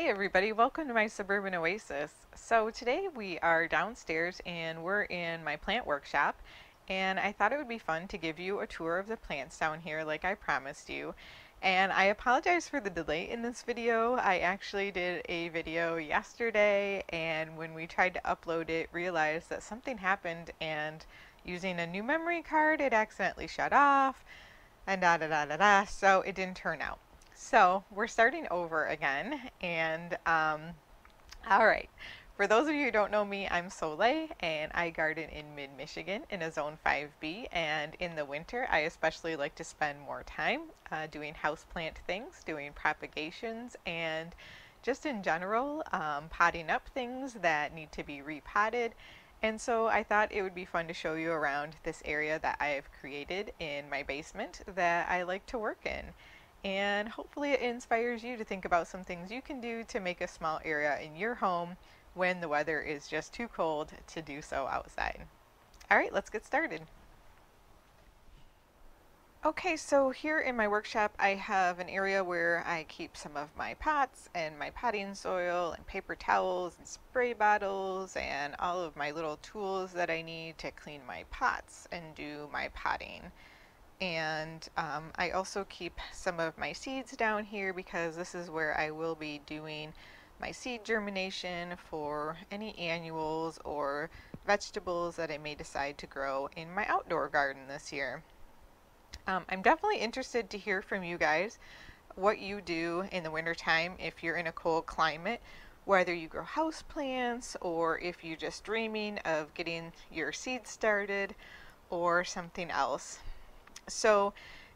everybody, welcome to my Suburban Oasis. So today we are downstairs and we're in my plant workshop, and I thought it would be fun to give you a tour of the plants down here like I promised you. And I apologize for the delay in this video. I actually did a video yesterday, and when we tried to upload it, realized that something happened, and using a new memory card it accidentally shut off and so it didn't turn out. So we're starting over again, and all right. For those of you who don't know me, I'm Soleil, and I garden in mid-Michigan in a Zone 5B, and in the winter I especially like to spend more time doing houseplant things, doing propagations, and just in general potting up things that need to be repotted. And so I thought it would be fun to show you around this area that I've created in my basement that I like to work in. And hopefully it inspires you to think about some things you can do to make a small area in your home when the weather is just too cold to do so outside. Alright, let's get started. Okay, so here in my workshop I have an area where I keep some of my pots and my potting soil and paper towels and spray bottles and all of my little tools that I need to clean my pots and do my potting. And I also keep some of my seeds down here because this is where I will be doing my seed germination for any annuals or vegetables that I may decide to grow in my outdoor garden this year. I'm definitely interested to hear from you guys what you do in the wintertime if you're in a cold climate, whether you grow house plants or if you're just dreaming of getting your seeds started or something else. So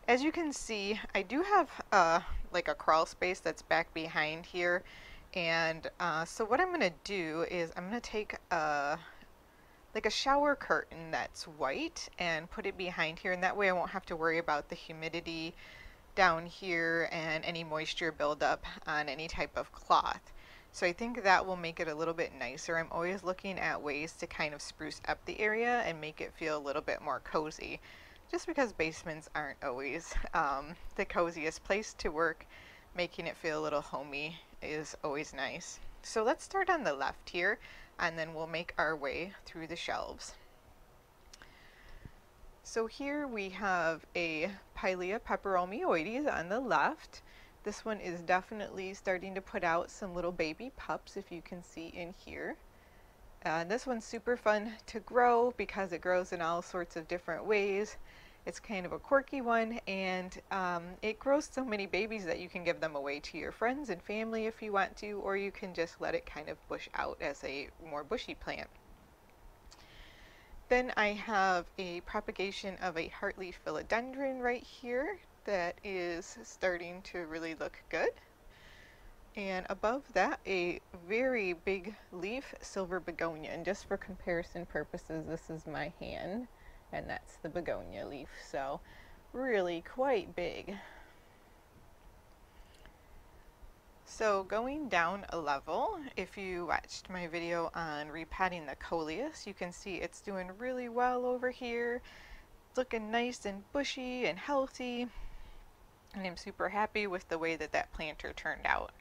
as you can see, I do have like a crawl space that's back behind here, and so what I'm going to do is I'm going to take like a shower curtain that's white and put it behind here, and that way I won't have to worry about the humidity down here and any moisture buildup on any type of cloth. So I think that will make it a little bit nicer. I'm always looking at ways to kind of spruce up the area and make it feel a little bit more cozy, just because basements aren't always the coziest place to work. Making it feel a little homey is always nice. So let's start on the left here, and then we'll make our way through the shelves. So here we have a Pilea peperomioides on the left. This one is definitely starting to put out some little baby pups, if you can see in here. This one's super fun to grow because it grows in all sorts of different ways. It's kind of a quirky one, and it grows so many babies that you can give them away to your friends and family if you want to, or you can just let it kind of bush out as a more bushy plant. Then I have a propagation of a heartleaf philodendron right here that is starting to really look good. And above that, a very big leaf silver begonia. And just for comparison purposes, this is my hand, and that's the begonia leaf. So really quite big. So going down a level, if you watched my video on repotting the coleus, you can see it's doing really well over here. It's looking nice and bushy and healthy, and I'm super happy with the way that that planter turned out.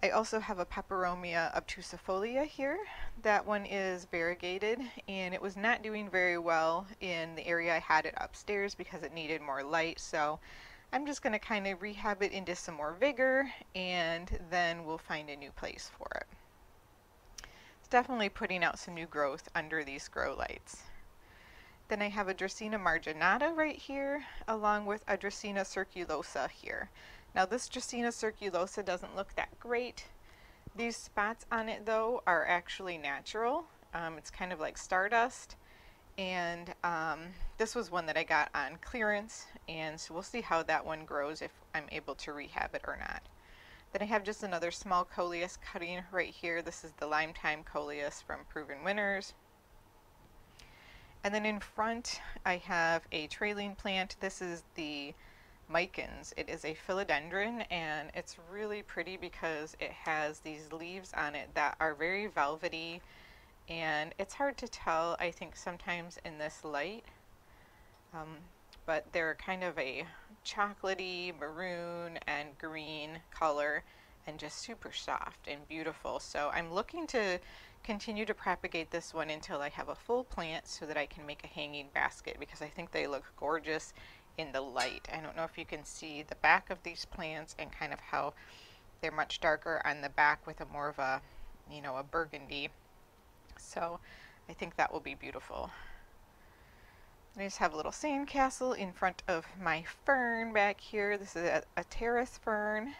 I also have a Peperomia obtusifolia here. That one is variegated, and it was not doing very well in the area I had it upstairs because it needed more light, so I'm just going to kind of rehab it into some more vigor, and then we'll find a new place for it. It's definitely putting out some new growth under these grow lights. Then I have a Dracaena marginata right here, along with a Dracaena circulosa here. Now this Dracaena circulosa doesn't look that great. These spots on it though are actually natural. It's kind of like stardust, and this was one that I got on clearance, and so we'll see how that one grows if I'm able to rehab it or not. Then I have just another small coleus cutting right here. This is the Lime Time coleus from Proven Winners. And then in front I have a trailing plant. This is the Micans. It is a philodendron, and it's really pretty because it has these leaves on it that are very velvety, and it's hard to tell, I think, sometimes in this light, but they're kind of a chocolatey maroon and green color, and just super soft and beautiful. So I'm looking to continue to propagate this one until I have a full plant so that I can make a hanging basket, because I think they look gorgeous in the light. I don't know if you can see the back of these plants and kind of how they're much darker on the back with a more of a, you know, a burgundy. So I think that will be beautiful. I just have a little sandcastle in front of my fern back here. This is a Terrace fern,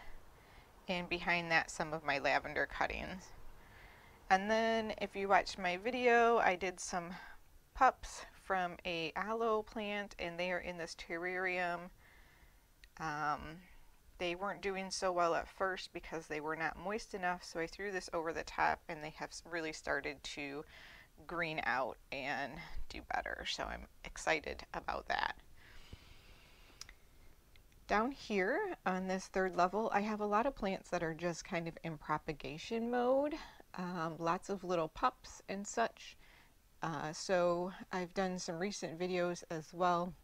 and behind that some of my lavender cuttings. And then if you watched my video, I did some pups from a aloe plant, and they are in this terrarium. They weren't doing so well at first because they were not moist enough, so I threw this over the top and they have really started to green out and do better, so I'm excited about that. Down here on this third level, I have a lot of plants that are just kind of in propagation mode, lots of little pups and such. So I've done some recent videos as well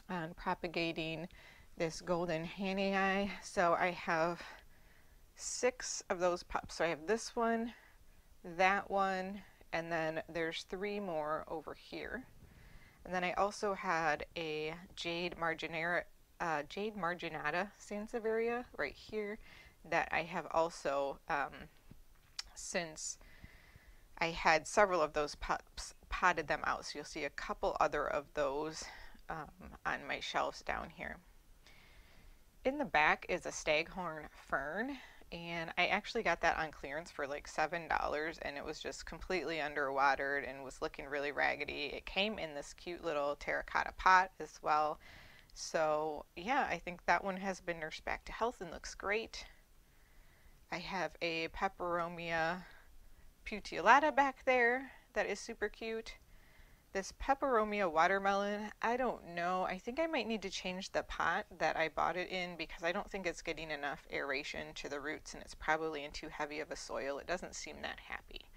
on propagating this golden Hania. So I have 6 of those pups. So I have this one, that one, and then there's 3 more over here. And then I also had a Jade marginata sansevieria right here that I have also, since I had several of those pups, potted them out. So you'll see a couple other of those on my shelves down here. In the back is a staghorn fern, and I actually got that on clearance for like $7, and it was just completely underwatered and was looking really raggedy. It came in this cute little terracotta pot as well. So yeah, I think that one has been nursed back to health and looks great. I have a Peperomia puteolata back there that is super cute. This Peperomia watermelon, I don't know. I think I might need to change the pot that I bought it in, because I don't think it's getting enough aeration to the roots, and it's probably in too heavy of a soil. It doesn't seem that happy.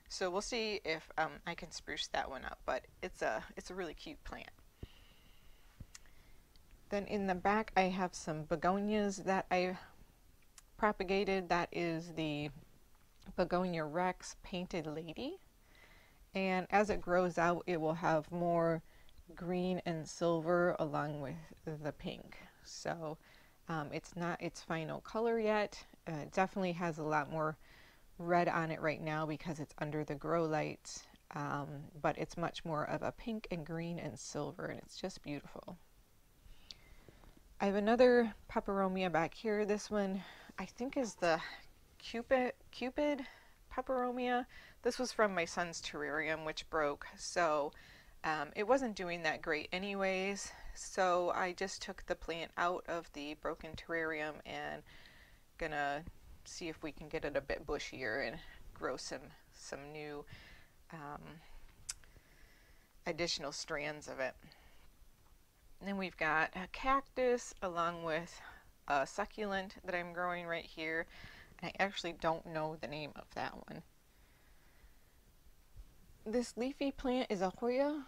So we'll see if I can spruce that one up, but it's a really cute plant. Then in the back I have some begonias that I propagated. That is the Begonia Rex Painted Lady. And as it grows out, it will have more green and silver along with the pink. So it's not its final color yet. It definitely has a lot more red on it right now because it's under the grow lights, but it's much more of a pink and green and silver, and it's just beautiful. I have another Peperomia back here. This one I think is the Cupid Peperomia. This was from my son's terrarium, which broke, so it wasn't doing that great anyways. So I just took the plant out of the broken terrarium and gonna see if we can get it a bit bushier and grow some new additional strands of it. And then we've got a cactus along with a succulent that I'm growing right here. I actually don't know the name of that one. This leafy plant is a Hoya.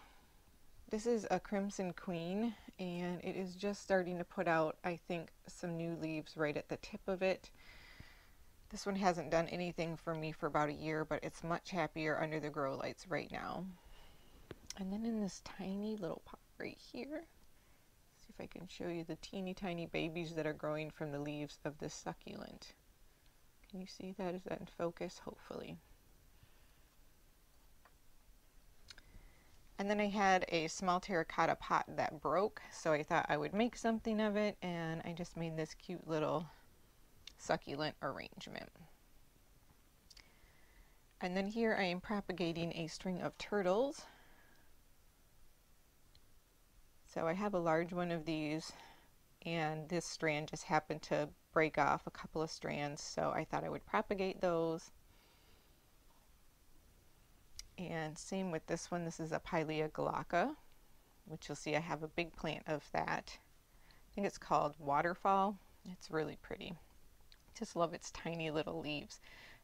This is a Crimson Queen, and it is just starting to put out, I think, some new leaves right at the tip of it. This one hasn't done anything for me for about a year, but it's much happier under the grow lights right now. And then in this tiny little pot right here, see if I can show you the teeny tiny babies that are growing from the leaves of this succulent. Can you see that? Is that in focus? Hopefully. And then I had a small terracotta pot that broke, so I thought I would make something of it, and I just made this cute little succulent arrangement. And then here I am propagating a string of turtles. So I have a large one of these, and this strand just happened to break off a couple of strands, so I thought I would propagate those. And same with this one. This is a Pilea glauca, which you'll see I have a big plant of that. I think it's called Waterfall. It's really pretty. Just love its tiny little leaves.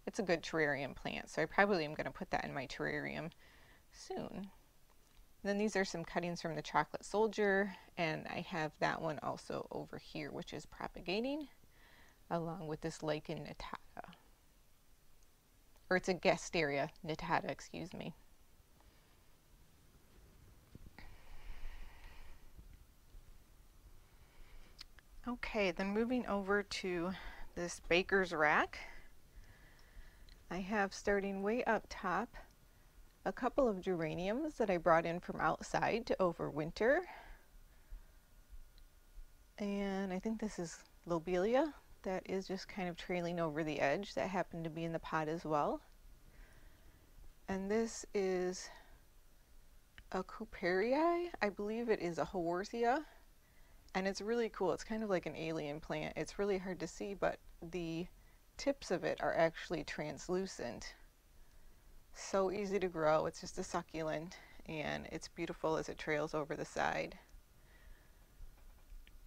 It's a good terrarium plant, so I probably am going to put that in my terrarium soon. And then these are some cuttings from the Chocolate Soldier, and I have that one also over here, which is propagating. along with this lichen nitata. Or it's a Gasteria nitata, excuse me. Okay, then moving over to this baker's rack, I have, starting way up top, a couple of geraniums that I brought in from outside to overwinter. And I think this is lobelia that is just kind of trailing over the edge that happened to be in the pot as well. And this is a Couperii. I believe it is a Haworthia. And it's really cool. It's kind of like an alien plant. It's really hard to see, but the tips of it are actually translucent. So easy to grow. It's just a succulent, and it's beautiful as it trails over the side.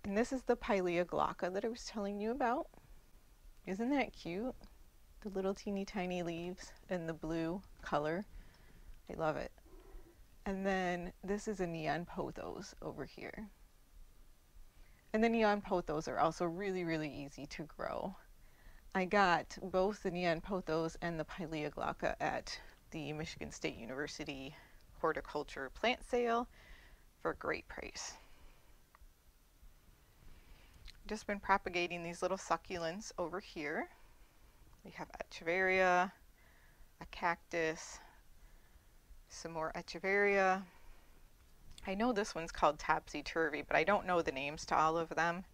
And this is the Pilea glauca that I was telling you about. Isn't that cute? The little teeny tiny leaves and the blue color. I love it. And then this is a neon pothos over here. And the neon pothos are also really, really easy to grow. I got both the neon pothos and the Pilea glauca at the Michigan State University horticulture plant sale for a great price. Just been propagating these little succulents over here. We have Echeveria, a cactus, some more Echeveria. I know this one's called topsy-turvy, but I don't know the names to all of them.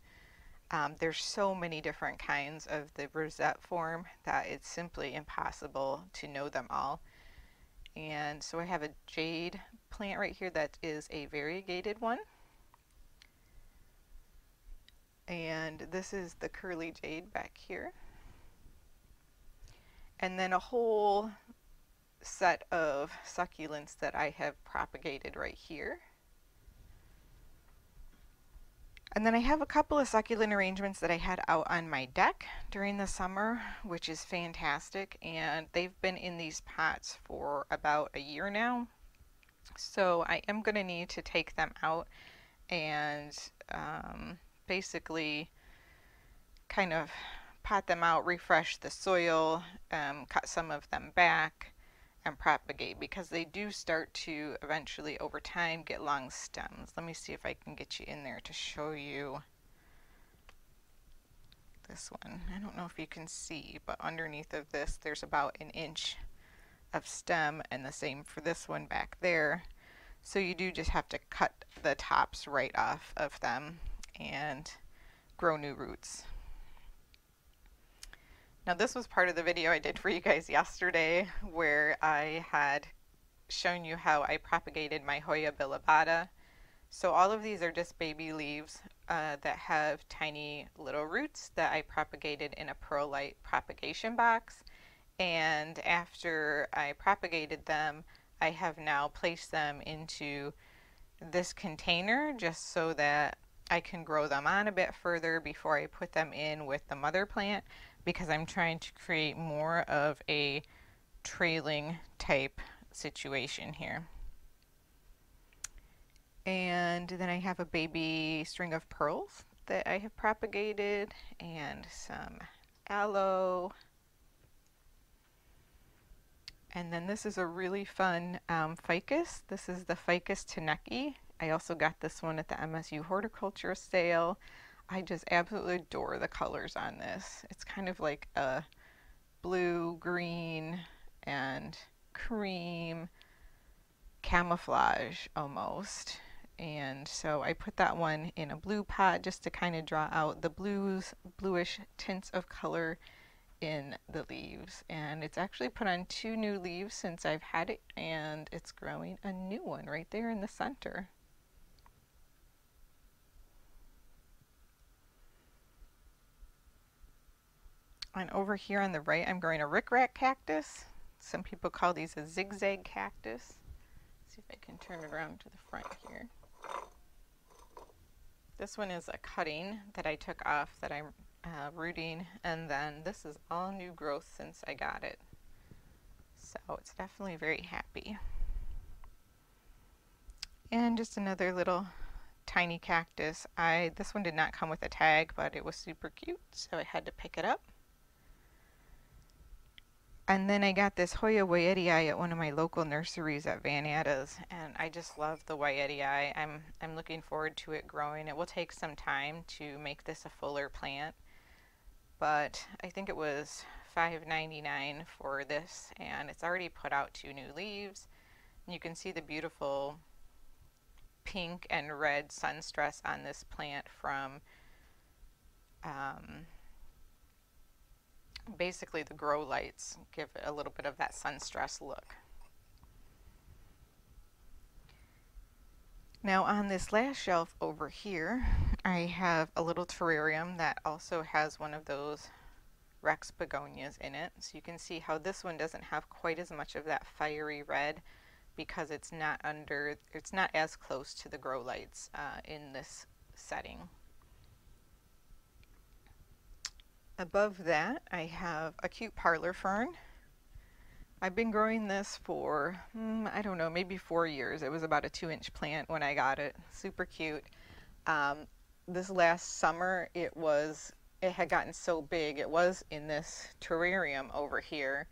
There's so many different kinds of the rosette form that it's simply impossible to know them all. And so I have a jade plant right here that is a variegated one. And this is the curly jade back here. And then a whole set of succulents that I have propagated right here. And then I have a couple of succulent arrangements that I had out on my deck during the summer, which is fantastic. And they've been in these pots for about a year now. So I am going to need to take them out and basically kind of pot them out, refresh the soil, cut some of them back, and propagate, because they do start to eventually over time get long stems. Let me see if I can get you in there to show you this one. I don't know if you can see, but underneath of this there's about an inch of stem, and the same for this one back there. So you do just have to cut the tops right off of them and grow new roots. Now this was part of the video I did for you guys yesterday, where I had shown you how I propagated my Hoya billabara. So all of these are just baby leaves that have tiny little roots that I propagated in a perlite propagation box. And after I propagated them, I have now placed them into this container just so that I can grow them on a bit further before I put them in with the mother plant, because I'm trying to create more of a trailing type situation here. And then I have a baby string of pearls that I have propagated, and some aloe. And then this is a really fun ficus. This is the Ficus taneki. I also got this one at the MSU horticulture sale. I just absolutely adore the colors on this. It's kind of like a blue, green, and cream camouflage almost. And so I put that one in a blue pot just to kind of draw out the bluish tints of color in the leaves. And it's actually put on 2 new leaves since I've had it, and it's growing a new one right there in the center. And over here on the right, I'm growing a Rickrack Cactus. Some people call these a zigzag cactus. Let's see if I can turn it around to the front here. This one is a cutting that I took off that I'm rooting, and then this is all new growth since I got it. So it's definitely very happy. And just another little tiny cactus. This one did not come with a tag, but it was super cute, so I had to pick it up. And then I got this Hoya Waydie at one of my local nurseries at Van Atta's, and I just love the Waydie. I'm looking forward to it growing. It will take some time to make this a fuller plant, but I think it was $5.99 for this, and it's already put out 2 new leaves. And you can see the beautiful pink and red sun stress on this plant from basically the grow lights give it a little bit of that sun stress look. Now on this last shelf over here, I have a little terrarium that also has one of those Rex begonias in it. So you can see how this one doesn't have quite as much of that fiery red because it's not as close to the grow lights in this setting. Above that, I have Acute Parlor Fern. I've been growing this for, I don't know, maybe 4 years. It was about a 2-inch plant when I got it. Super cute. This last summer, it had gotten so big. It was in this terrarium over here,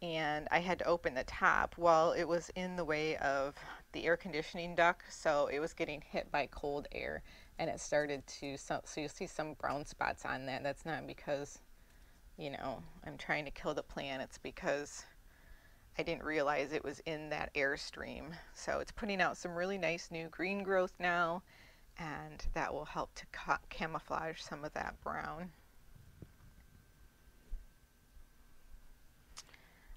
and I had to open the top. Well, it was in the way of the air conditioning duct, so it was getting hit by cold air, and it started to, so you'll see some brown spots on that. That's not because, you know, I'm trying to kill the plant. It's because I didn't realize it was in that airstream. So it's putting out some really nice new green growth now, and that will help to camouflage some of that brown.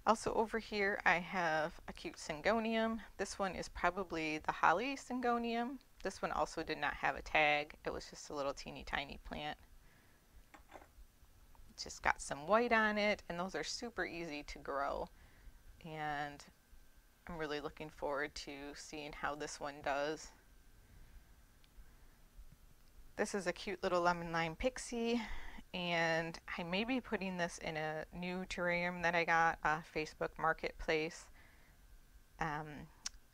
Also over here I have Acute Syngonium. This one is probably the Holly Syngonium. This one also did not have a tag. It was just a little teeny tiny plant. It's just got some white on it, and those are super easy to grow. And I'm really looking forward to seeing how this one does. This is a cute little lemon lime Pixie, and I may be putting this in a new terrarium that I got off Facebook Marketplace.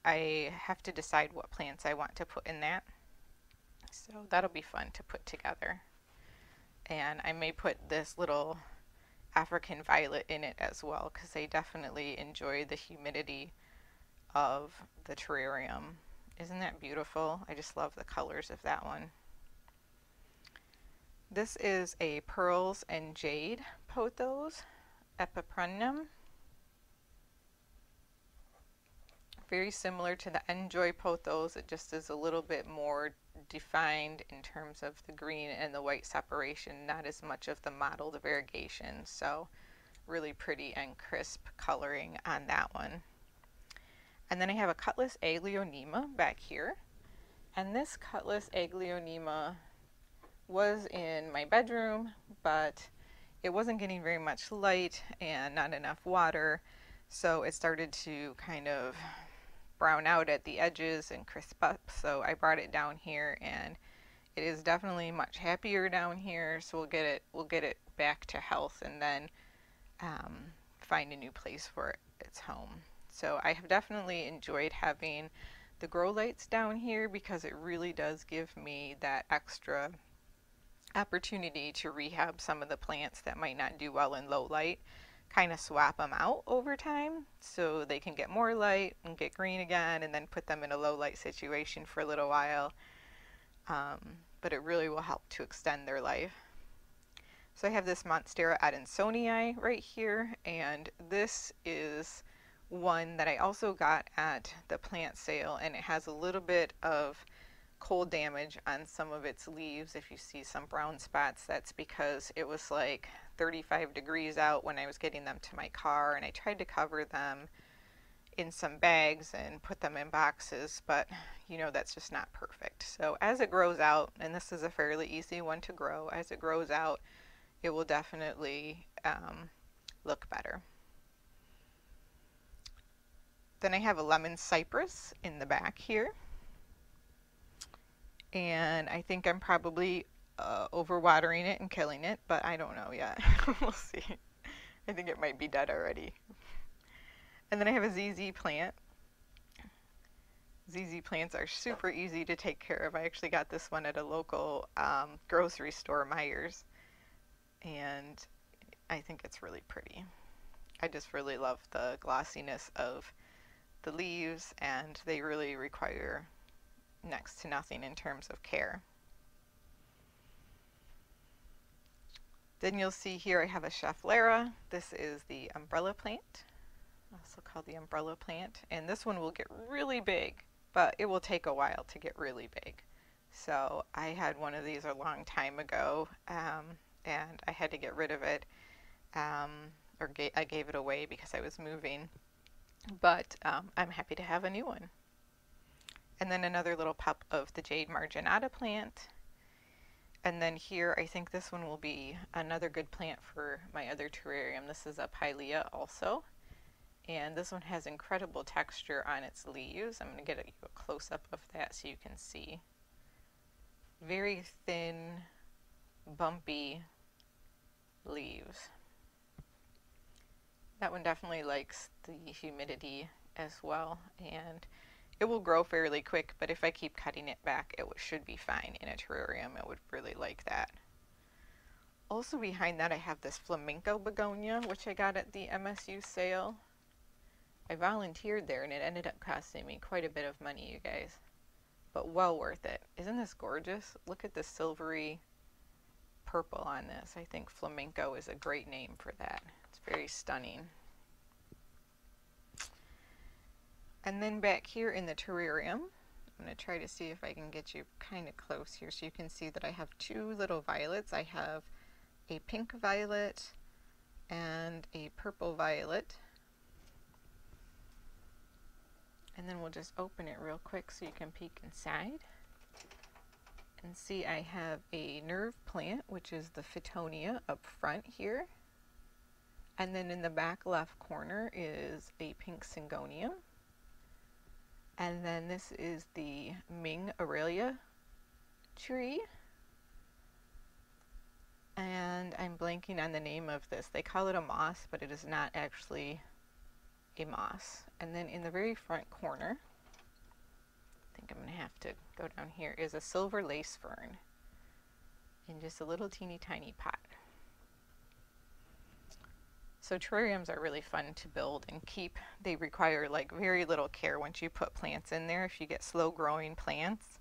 I have to decide what plants I want to put in that, so that'll be fun to put together. And I may put this little African violet in it as well, because I definitely enjoy the humidity of the terrarium. Isn't that beautiful? I just love the colors of that one. This is a Pearls and Jade Pothos, Epiprenum. Very similar to the Enjoy Pothos, it just is a little bit more defined in terms of the green and the white separation, not as much of the mottled variegation. So really pretty and crisp coloring on that one. And then I have a Cutlass Egg Leonema back here. And this Cutlass Egg Leonema was in my bedroom, but it wasn't getting very much light and not enough water, so it started to kind of brown out at the edges and crisp up. So I brought it down here, and it is definitely much happier down here. So we'll get it back to health, and then find a new place for its home. So I have definitely enjoyed having the grow lights down here, because it really does give me that extra opportunity to rehab some of the plants that might not do well in low light, kind of swap them out over time so they can get more light and get green again, and then put them in a low light situation for a little while. But it really will help to extend their life. So I have this Monstera Adensoni right here, and this is one that I also got at the plant sale, and it has a little bit of cold damage on some of its leaves. If you see some brown spots, that's because it was like 35 degrees out when I was getting them to my car, and I tried to cover them in some bags and put them in boxes, but you know, that's just not perfect. So as it grows out, and this is a fairly easy one to grow, as it grows out, it will definitely look better. Then I have a lemon cypress in the back here. And I think I'm probably overwatering it and killing it, but I don't know yet. We'll see. I think it might be dead already. And then I have a ZZ plant. ZZ plants are super easy to take care of. I actually got this one at a local grocery store, Myers, and I think it's really pretty. I just really love the glossiness of the leaves, and they really require next to nothing in terms of care. Then you'll see here I have a Schefflera. This is the umbrella plant, also called the umbrella plant, and this one will get really big, but it will take a while to get really big. So I had one of these a long time ago, and I had to get rid of it, I gave it away because I was moving, but I'm happy to have a new one. And then another little pup of the Jade marginata plant. And then here, I think this one will be another good plant for my other terrarium. This is a Pilea also. And this one has incredible texture on its leaves. I'm going to get a close-up of that so you can see. Very thin, bumpy leaves. That one definitely likes the humidity as well, and it will grow fairly quick, but if I keep cutting it back, it should be fine in a terrarium. It would really like that. Also behind that I have this Flamenco Begonia, which I got at the MSU sale. I volunteered there and it ended up costing me quite a bit of money, you guys, but well worth it. Isn't this gorgeous? Look at the silvery purple on this. I think Flamenco is a great name for that. It's very stunning. And then back here in the terrarium, I'm going to try to see if I can get you kind of close here so you can see that I have two little violets. I have a pink violet and a purple violet. And then we'll just open it real quick so you can peek inside. And see, I have a nerve plant, which is the Photonia up front here. And then in the back left corner is a pink Syngonium. And then this is the Ming Aurelia tree. And I'm blanking on the name of this. They call it a moss, but it is not actually a moss. And then in the very front corner, I think I'm going to have to go down here, is a silver lace fern in just a little teeny tiny pot. So terrariums are really fun to build and keep. They require like very little care once you put plants in there. If you get slow growing plants,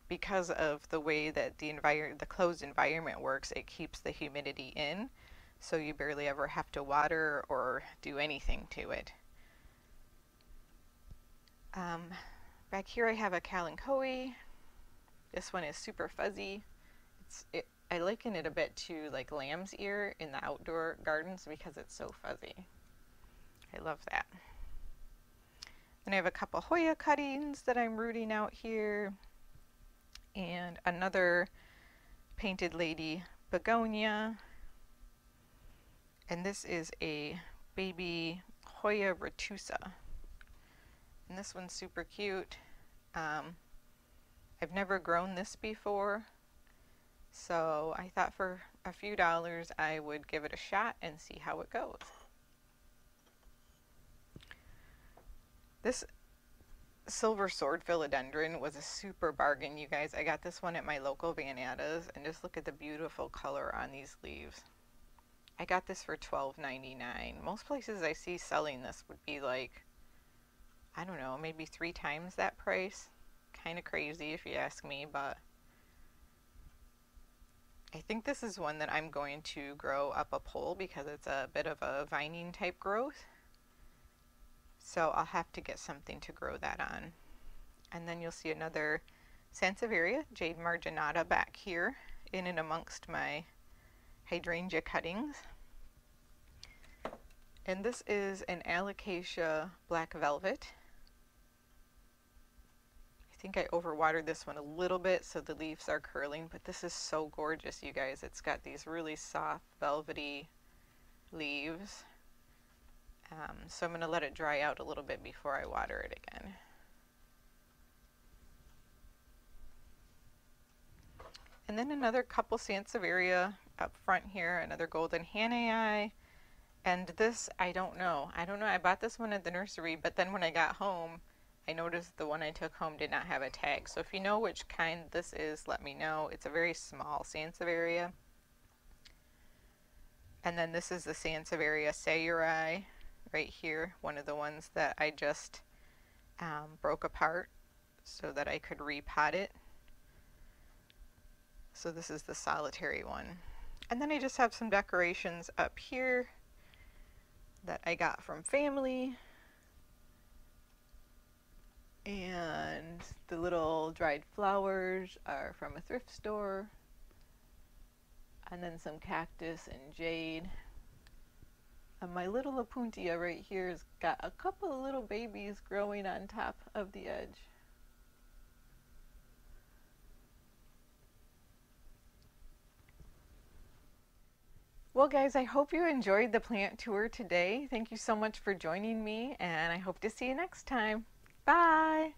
because of the way that the closed environment works, it keeps the humidity in, so you barely ever have to water or do anything to it. Back here I have a Kalanchoe. This one is super fuzzy. I liken it a bit to like lamb's ear in the outdoor gardens because it's so fuzzy. I love that. Then I have a couple Hoya cuttings that I'm rooting out here, and another painted lady begonia. And this is a baby Hoya retusa. And this one's super cute. I've never grown this before, so I thought for a few dollars I would give it a shot and see how it goes. This silver sword philodendron was a super bargain, you guys. I got this one at my local Vanatas, and just look at the beautiful color on these leaves. I got this for $12.99. Most places I see selling this would be like, I don't know, maybe 3 times that price. Kind of crazy if you ask me, but I think this is one that I'm going to grow up a pole because it's a bit of a vining type growth. So I'll have to get something to grow that on. And then you'll see another Sansevieria, Jade marginata, back here in and amongst my hydrangea cuttings. And this is an Alocasia black velvet. I think I overwatered this one a little bit so the leaves are curling, but this is so gorgeous, you guys. It's got these really soft velvety leaves. So I'm going to let it dry out a little bit before I water it again. And then another couple Sansevieria up front here, another golden Hania. And this, I don't know. I bought this one at the nursery, but then when I got home, I noticed the one I took home did not have a tag. So if you know which kind this is, let me know. It's a very small Sansevieria. And then this is the Sansevieria sayuri right here, one of the ones that I just broke apart so that I could repot it. So this is the solitary one. And then I just have some decorations up here that I got from family. And the little dried flowers are from a thrift store. And then some cactus and jade. And my little Opuntia right here has got a couple of little babies growing on top of the edge. Well guys, I hope you enjoyed the plant tour today. Thank you so much for joining me, and I hope to see you next time. Bye!